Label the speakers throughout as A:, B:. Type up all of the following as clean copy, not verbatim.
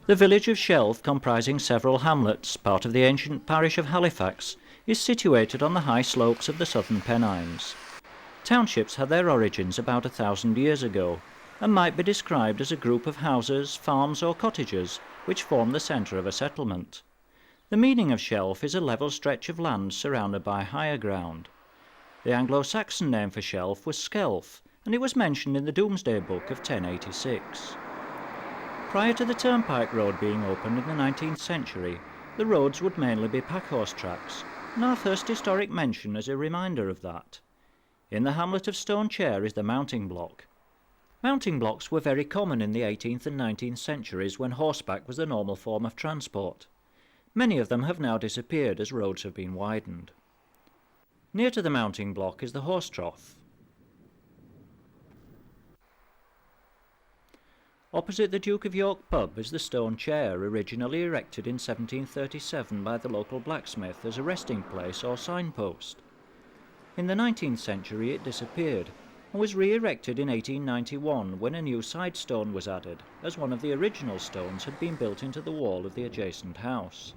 A: The village of Shelf, comprising several hamlets, part of the ancient parish of Halifax, is situated on the high slopes of the southern Pennines. Townships had their origins about 1,000 years ago, and might be described as a group of houses, farms or cottages which form the centre of a settlement. The meaning of Shelf is a level stretch of land surrounded by higher ground. The Anglo-Saxon name for Shelf was Skelf, and it was mentioned in the Domesday Book of 1086. Prior to the turnpike road being opened in the 19th century, the roads would mainly be packhorse tracks, and our first historic mention is a reminder of that. In the hamlet of Stone Chair is the mounting block. Mounting blocks were very common in the 18th and 19th centuries when horseback was the normal form of transport. Many of them have now disappeared as roads have been widened. Near to the mounting block is the horse trough. Opposite the Duke of York pub is the Stone Chair, originally erected in 1737 by the local blacksmith as a resting place or signpost. In the 19th century it disappeared and was re-erected in 1891 when a new side stone was added, as one of the original stones had been built into the wall of the adjacent house.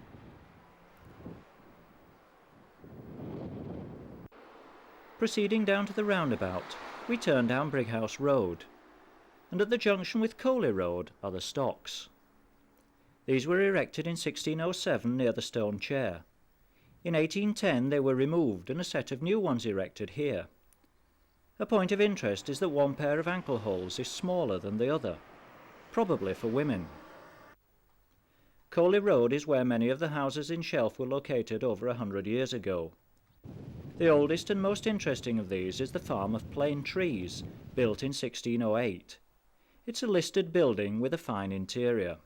A: Proceeding down to the roundabout, we turn down Brighouse Road, and at the junction with Coley Road are the stocks. These were erected in 1607 near the Stone Chair. In 1810 they were removed and a set of new ones erected here. A point of interest is that one pair of ankle holes is smaller than the other, probably for women. Coley Road is where many of the houses in Shelf were located over 100 years ago. The oldest and most interesting of these is the farm of Plain Trees, built in 1608. It's a listed building with a fine interior.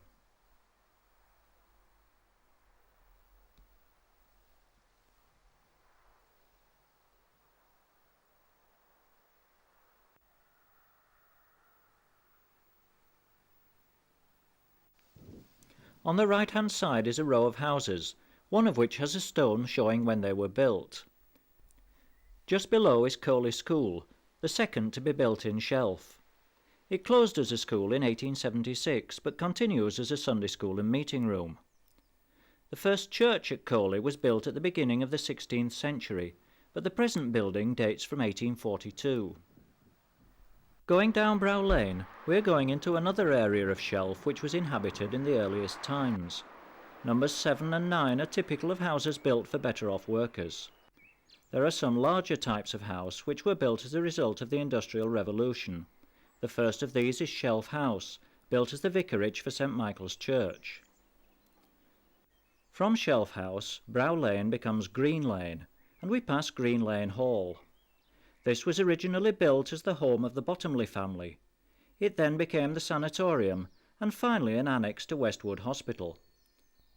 A: On the right-hand side is a row of houses, one of which has a stone showing when they were built. Just below is Coley School, the second to be built in Shelf. It closed as a school in 1876, but continues as a Sunday school and meeting room. The first church at Coley was built at the beginning of the 16th century, but the present building dates from 1842. Going down Brow Lane, we're going into another area of Shelf which was inhabited in the earliest times. Numbers 7 and 9 are typical of houses built for better-off workers. There are some larger types of house which were built as a result of the Industrial Revolution. The first of these is Shelf House, built as the vicarage for St Michael's Church. From Shelf House, Brow Lane becomes Green Lane, and we pass Green Lane Hall. This was originally built as the home of the Bottomley family. It then became the sanatorium, and finally an annex to Westwood Hospital.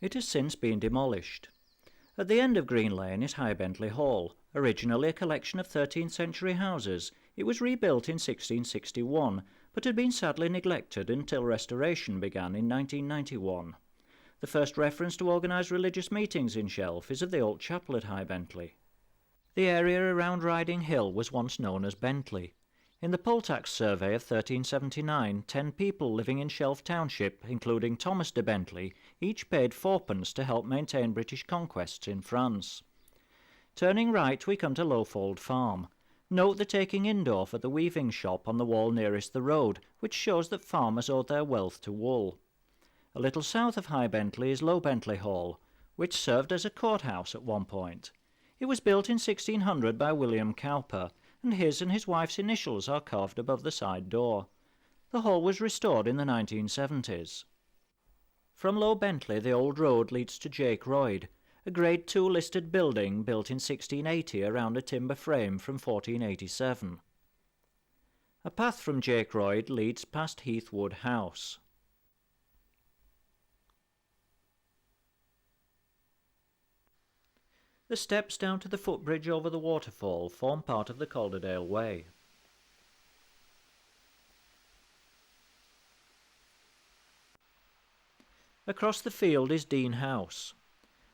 A: It has since been demolished. At the end of Green Lane is High Bentley Hall, originally a collection of 13th century houses. It was rebuilt in 1661, but had been sadly neglected until restoration began in 1991. The first reference to organised religious meetings in Shelf is of the old chapel at High Bentley. The area around Riding Hill was once known as Bentley. In the poll tax survey of 1379, 10 people living in Shelf Township, including Thomas de Bentley, each paid 4p to help maintain British conquests in France. Turning right, we come to Lowfold Farm. Note the taking indoor for the weaving shop on the wall nearest the road, which shows that farmers owed their wealth to wool. A little south of High Bentley is Low Bentley Hall, which served as a courthouse at one point. It was built in 1600 by William Cowper, and his wife's initials are carved above the side door. The hall was restored in the 1970s. From Low Bentley, the old road leads to Jake Royd, a Grade II listed building built in 1680 around a timber frame from 1487. A path from Jake Royd leads past Heathwood House. The steps down to the footbridge over the waterfall form part of the Calderdale Way. Across the field is Dean House.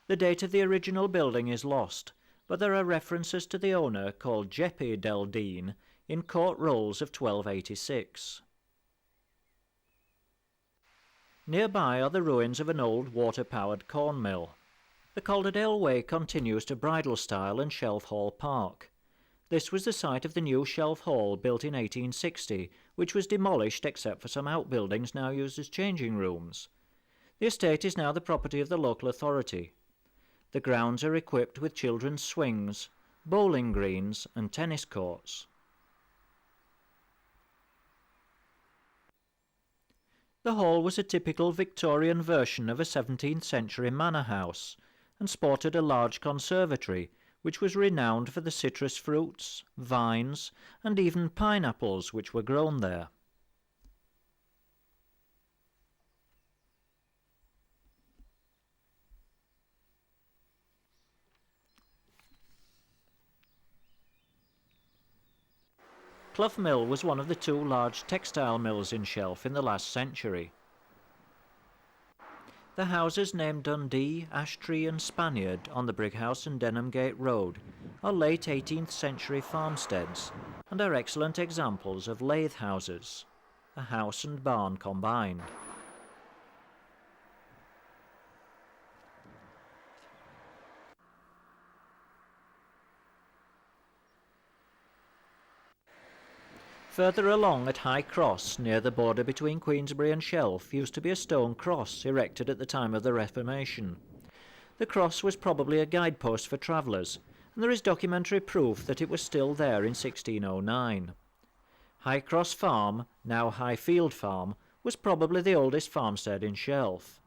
A: The date of the original building is lost, but there are references to the owner, called Jeppy del Dean, in court rolls of 1286. Nearby are the ruins of an old water-powered corn mill. The Calderdale Way continues to Bridal Stile and Shelf Hall Park. This was the site of the new Shelf Hall built in 1860, which was demolished except for some outbuildings now used as changing rooms. The estate is now the property of the local authority. The grounds are equipped with children's swings, bowling greens and tennis courts. The hall was a typical Victorian version of a 17th century manor house and sported a large conservatory which was renowned for the citrus fruits, vines and even pineapples which were grown there. Clough Mill was one of the two large textile mills in Shelf in the last century. The houses named Dundee, Ashtree and Spaniard on the Brighouse and Denham Gate Road are late 18th century farmsteads and are excellent examples of lathe houses, a house and barn combined. Further along at High Cross, near the border between Queensbury and Shelf, used to be a stone cross erected at the time of the Reformation. The cross was probably a guidepost for travellers, and there is documentary proof that it was still there in 1609. High Cross Farm, now Highfield Farm, was probably the oldest farmstead in Shelf.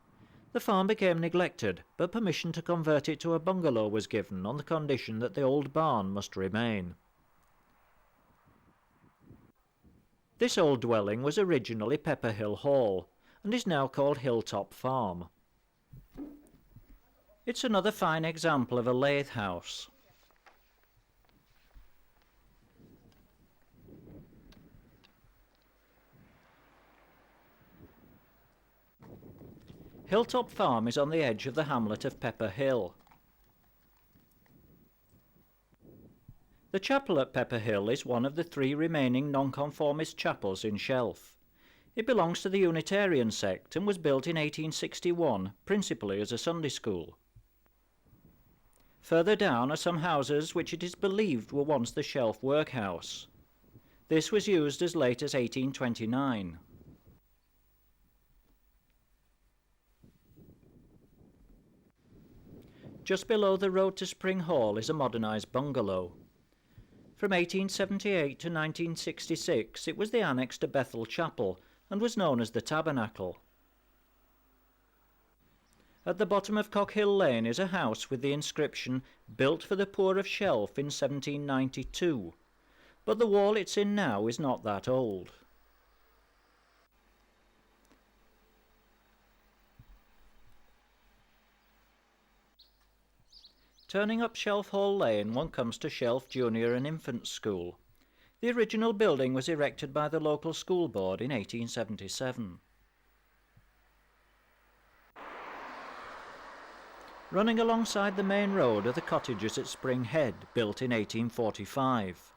A: The farm became neglected, but permission to convert it to a bungalow was given on the condition that the old barn must remain. This old dwelling was originally Pepperhill Hall and is now called Hilltop Farm. It's another fine example of a lathe house. Hilltop Farm is on the edge of the hamlet of Pepper Hill. The chapel at Pepper Hill is one of the three remaining nonconformist chapels in Shelf. It belongs to the Unitarian sect and was built in 1861, principally as a Sunday school. Further down are some houses which it is believed were once the Shelf workhouse. This was used as late as 1829. Just below the road to Spring Hall is a modernised bungalow. From 1878 to 1966 it was the annex to Bethel Chapel and was known as the Tabernacle. At the bottom of Cockhill Lane is a house with the inscription "Built for the Poor of Shelf in 1792", but the wall it's in now is not that old. Turning up Shelf Hall Lane, one comes to Shelf Junior and Infant School. The original building was erected by the local school board in 1877. Running alongside the main road are the cottages at Spring Head, built in 1845.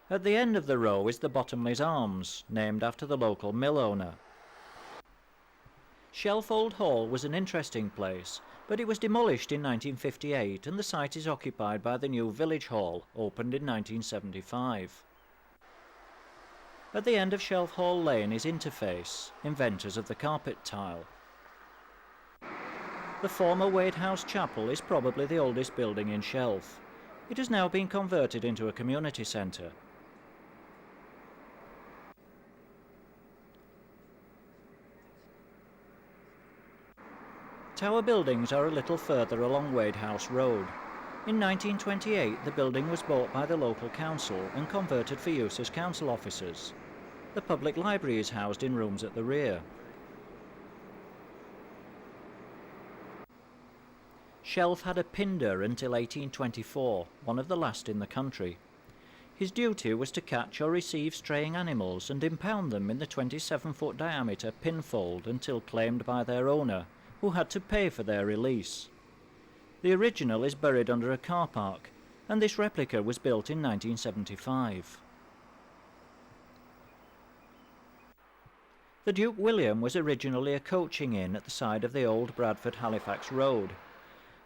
A: At the end of the row is the Bottomley's Arms, named after the local mill owner. Shelf Old Hall was an interesting place, but it was demolished in 1958 and the site is occupied by the new Village Hall, opened in 1975. At the end of Shelf Hall Lane is Interface, inventors of the carpet tile. The former Wade House Chapel is probably the oldest building in Shelf. It has now been converted into a community centre. Tower buildings are a little further along Wade House Road. In 1928 the building was bought by the local council and converted for use as council offices. The public library is housed in rooms at the rear. Shelf had a pinder until 1824, one of the last in the country. His duty was to catch or receive straying animals and impound them in the 27-foot diameter pinfold until claimed by their owner, who had to pay for their release. The original is buried under a car park, and this replica was built in 1975. The Duke William was originally a coaching inn at the side of the old Bradford-Halifax road.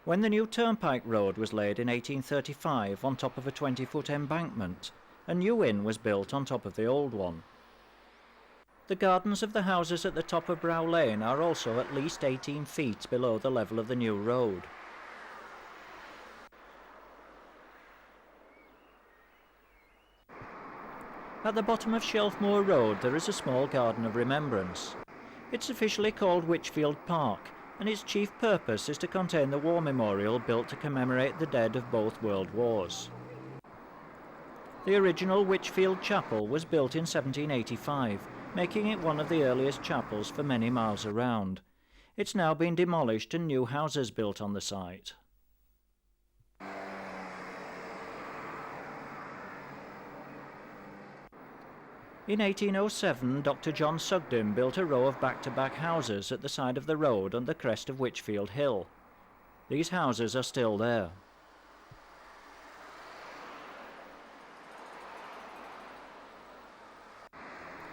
A: When the new turnpike road was laid in 1835 on top of a 20-foot embankment, a new inn was built on top of the old one. The gardens of the houses at the top of Brow Lane are also at least 18 feet below the level of the new road. At the bottom of Shelfmoor Road there is a small garden of remembrance. It's officially called Wychfield Park, and its chief purpose is to contain the war memorial built to commemorate the dead of both World Wars. The original Wychfield Chapel was built in 1785, making it one of the earliest chapels for many miles around. It's now been demolished and new houses built on the site. In 1807, Dr. John Sugden built a row of back-to-back houses at the side of the road on the crest of Wychfield Hill. These houses are still there.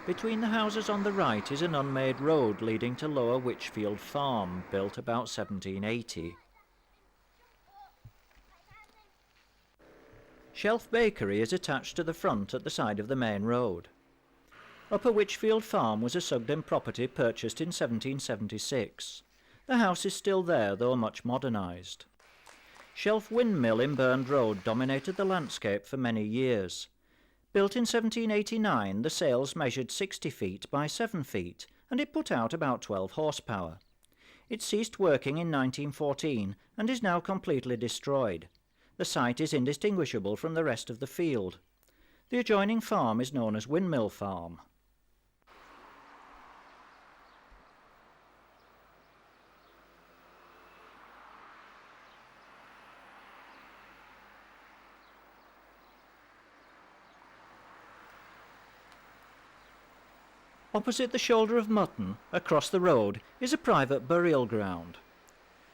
A: Between the houses on the right is an unmade road leading to Lower Wychfield Farm, built about 1780. Shelf Bakery is attached to the front at the side of the main road. Upper Wychfield Farm was a Sugden property purchased in 1776. The house is still there, though much modernised. Shelf Windmill in Burned Road dominated the landscape for many years. Built in 1789, the sails measured 60 feet by 7 feet, and it put out about 12 horsepower. It ceased working in 1914 and is now completely destroyed. The site is indistinguishable from the rest of the field. The adjoining farm is known as Windmill Farm. Opposite the Shoulder of Mutton, across the road, is a private burial ground.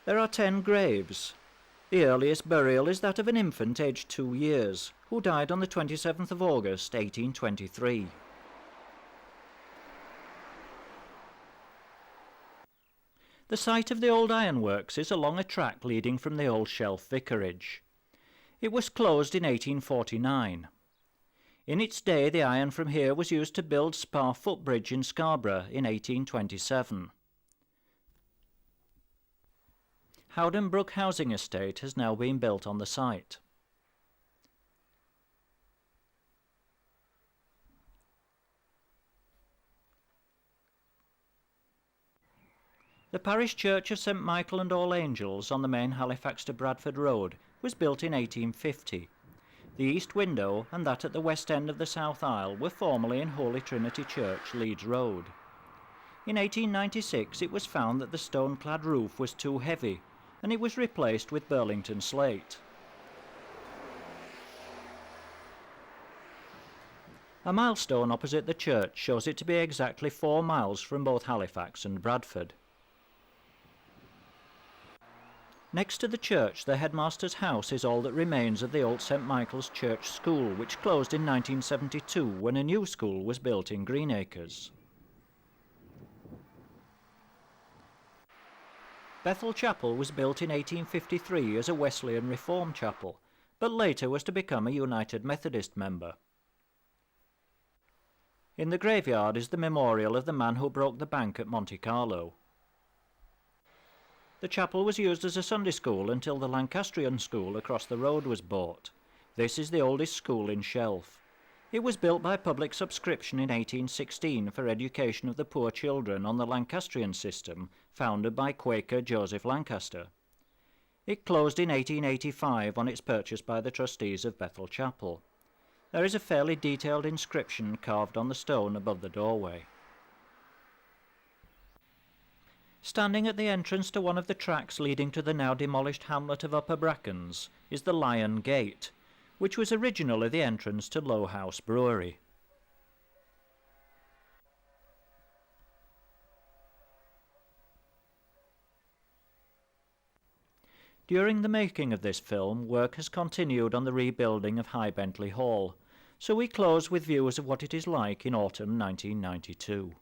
A: There are 10 graves. The earliest burial is that of an infant aged 2 years, who died on the 27th of August, 1823. The site of the old ironworks is along a track leading from the old Shelf Vicarage. It was closed in 1849. In its day, the iron from here was used to build Spa Footbridge in Scarborough in 1827. Howden Brook Housing Estate has now been built on the site. The parish church of St Michael and All Angels on the main Halifax to Bradford road was built in 1850. The east window and that at the west end of the south aisle were formerly in Holy Trinity Church, Leeds Road. In 1896 it was found that the stone-clad roof was too heavy, and it was replaced with Burlington slate. A milestone opposite the church shows it to be exactly 4 miles from both Halifax and Bradford. Next to the church, the headmaster's house is all that remains of the old St Michael's Church School, which closed in 1972 when a new school was built in Greenacres. Bethel Chapel was built in 1853 as a Wesleyan Reform chapel, but later was to become a United Methodist member. In the graveyard is the memorial of the man who broke the bank at Monte Carlo. The chapel was used as a Sunday school until the Lancastrian school across the road was bought. This is the oldest school in Shelf. It was built by public subscription in 1816 for education of the poor children on the Lancastrian system, founded by Quaker Joseph Lancaster. It closed in 1885 on its purchase by the trustees of Bethel Chapel. There is a fairly detailed inscription carved on the stone above the doorway. Standing at the entrance to one of the tracks leading to the now demolished hamlet of Upper Brackens is the Lion Gate, which was originally the entrance to Low House Brewery. During the making of this film, work has continued on the rebuilding of High Bentley Hall, so we close with views of what it is like in autumn 1992.